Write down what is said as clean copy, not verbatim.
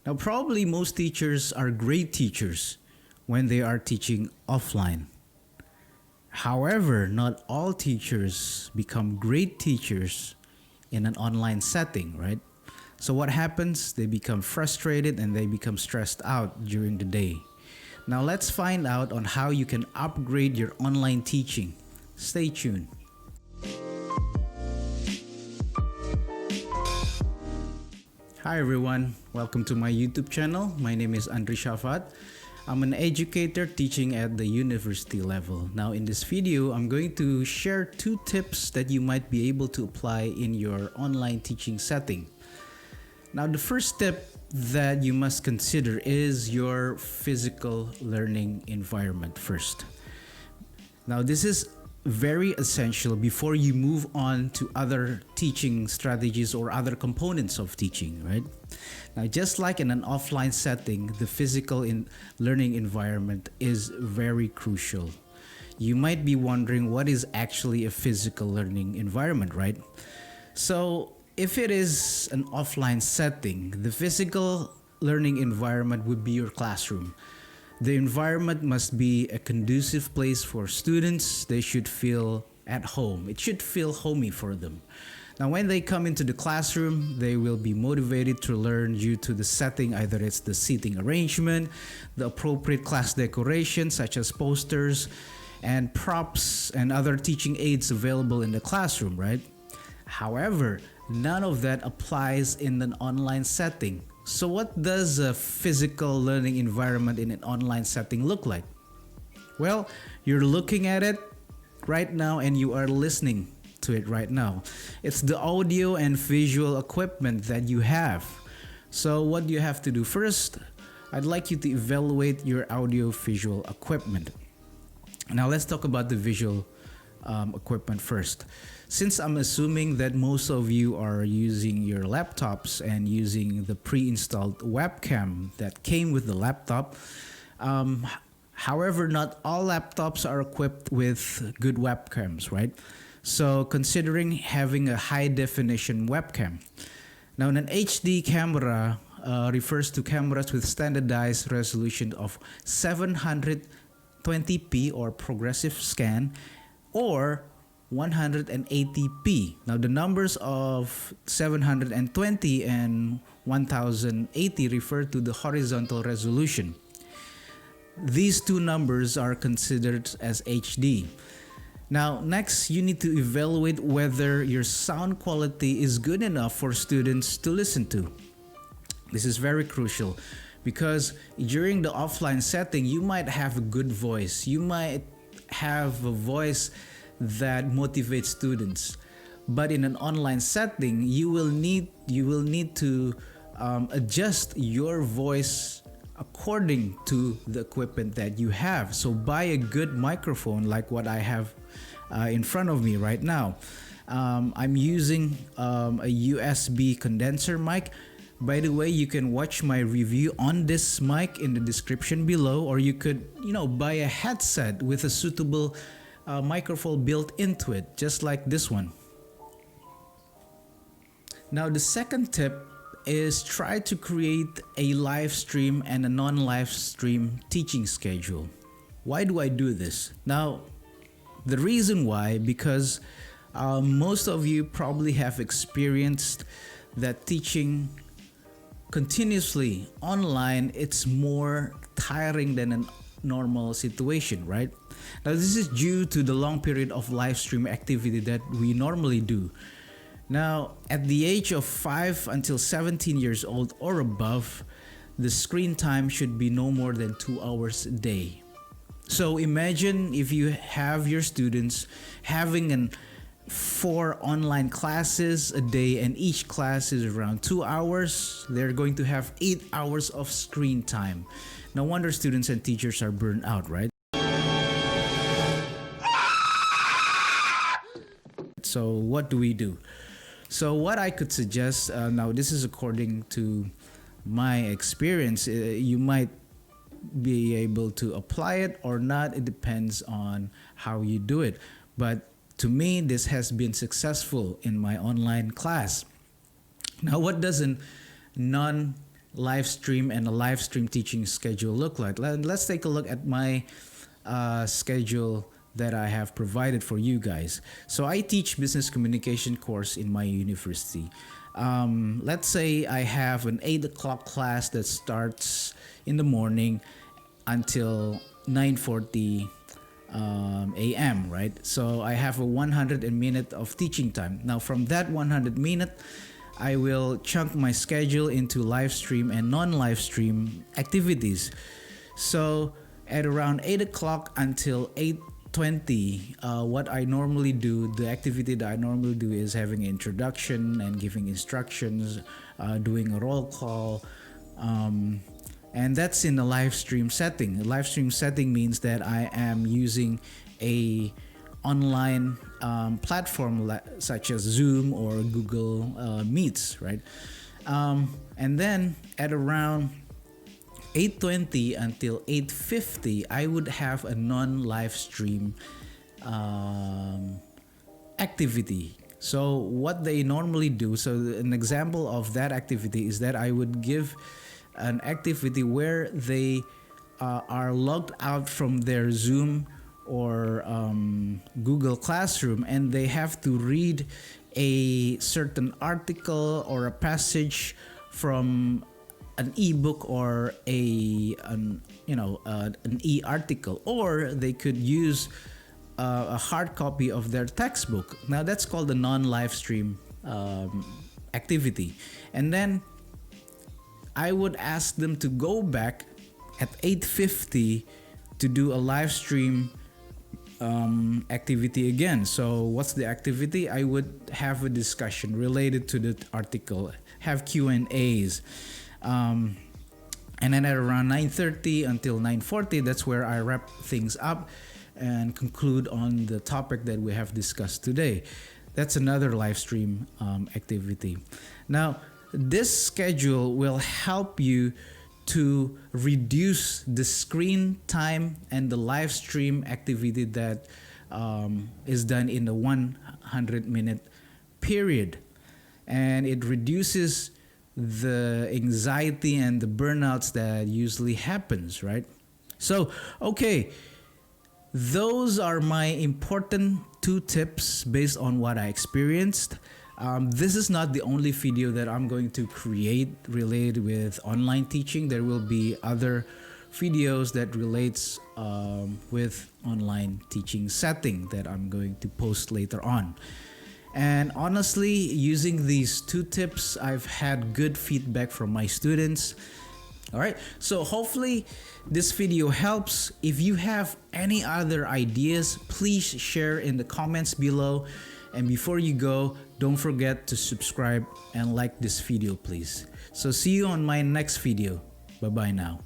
Now, probably most teachers are great teachers when they are teaching offline. However, not all teachers become great teachers in an online setting, right? So what happens? They become frustrated and they become stressed out during the day. Now let's find out on how you can upgrade your online teaching. Stay tuned. Hi everyone, welcome to my YouTube channel. My name is Andri Shafat. I'm an educator teaching at the university level. Now in this video, I'm going to share 2 tips that you might be able to apply in your online teaching setting. Now the first tip that you must consider is your physical learning environment first. Now this is very essential before you move on to other teaching strategies or other components of teaching, right? Now, just like in an offline setting, the physical learning environment is very crucial. You might be wondering what is actually a physical learning environment, right? So if it is an offline setting, the physical learning environment would be your classroom. The environment must be a conducive place for students. They should feel at home. It should feel homey for them. Now, when they come into the classroom, they will be motivated to learn due to the setting. Either it's the seating arrangement, the appropriate class decoration, such as posters and props and other teaching aids available in the classroom, right? However, none of that applies in an online setting. So what does a physical learning environment in an online setting look like? Well, you're looking at it right now and you are listening to it right now. It's the audio and visual equipment that you have. So what do you have to do? First, I'd like you to evaluate your audio visual equipment. Now let's talk about the visual equipment first. Since I'm assuming that most of you are using your laptops and using the pre-installed webcam that came with the laptop, however, not all laptops are equipped with good webcams, right? So considering having a high definition webcam. Now an HD camera refers to cameras with standardized resolution of 720p or progressive scan or 180p. Now the numbers of 720 and 1080 refer to the horizontal resolution. These 2 numbers are considered as HD. Now next, you need to evaluate whether your sound quality is good enough for students to listen to. This is very crucial because during the offline setting, you might have a good voice. You might have a voice that motivates students, but in an online setting you will need to adjust your voice according to the equipment that you have. So buy a good microphone like what I have in front of me right now. I'm using a USB condenser mic. By the way, you can watch my review on this mic in the description below, or you could buy a headset with a suitable microphone built into it, just like this one. Now the second tip is try to create a live stream and a non-live stream teaching schedule. Why do I do this? Now the reason why, because most of you probably have experienced that teaching continuously online, it's more tiring than a normal situation, right? Now this is due to the long period of live stream activity that we normally do. Now at the age of 5 until 17 years old or above, the screen time should be no more than 2 hours a day. So imagine if you have your students having 4 online classes a day and each class is around 2 hours, they're going to have 8 hours of screen time. No wonder students and teachers are burned out, right? So what do we do? So what I could suggest, now this is according to my experience, you might be able to apply it or not. It depends on how you do it. But to me, this has been successful in my online class. Now, what does a non live stream and a live stream teaching schedule look like. Let's take a look at my schedule that I have provided for you guys. So I teach business communication course in my university. Let's say I have an 8 o'clock class that starts in the morning until 9:40 a.m. right? So I have a 100 minute of teaching time. Now from that 100 minute, I will chunk my schedule into live stream and non-live stream activities. So at around 8 o'clock until 8:20, what I normally do, the activity that I normally do is having an introduction and giving instructions, doing a roll call, and that's in a live stream setting. A live stream setting means that I am using a online platform such as Zoom or Google Meets, right? And then at around 8:20 until 8:50, I would have a non-live stream activity. So what they normally do, so an example of that activity is that I would give an activity where they are logged out from their Zoom or Google Classroom, and they have to read a certain article or a passage from an ebook or an e-article, or they could use a hard copy of their textbook. Now that's called a non-live stream activity. And then I would ask them to go back at 8:50 to do a live stream activity again. So what's the activity? I would have a discussion related to the article, have Q&As. And then at around 9:30 until 9:40, that's where I wrap things up and conclude on the topic that we have discussed today. That's another live stream activity. Now, this schedule will help you to reduce the screen time and the live stream activity that is done in the 100-minute period. And it reduces the anxiety and the burnouts that usually happens, right? So, okay, those are my important 2 tips based on what I experienced. This is not the only video that I'm going to create related with online teaching. There will be other videos that relates with online teaching setting that I'm going to post later on. And honestly, using these 2 tips, I've had good feedback from my students. All right, so hopefully this video helps. If you have any other ideas, please share in the comments below. And before you go, don't forget to subscribe and like this video, please. So see you on my next video. Bye-bye now.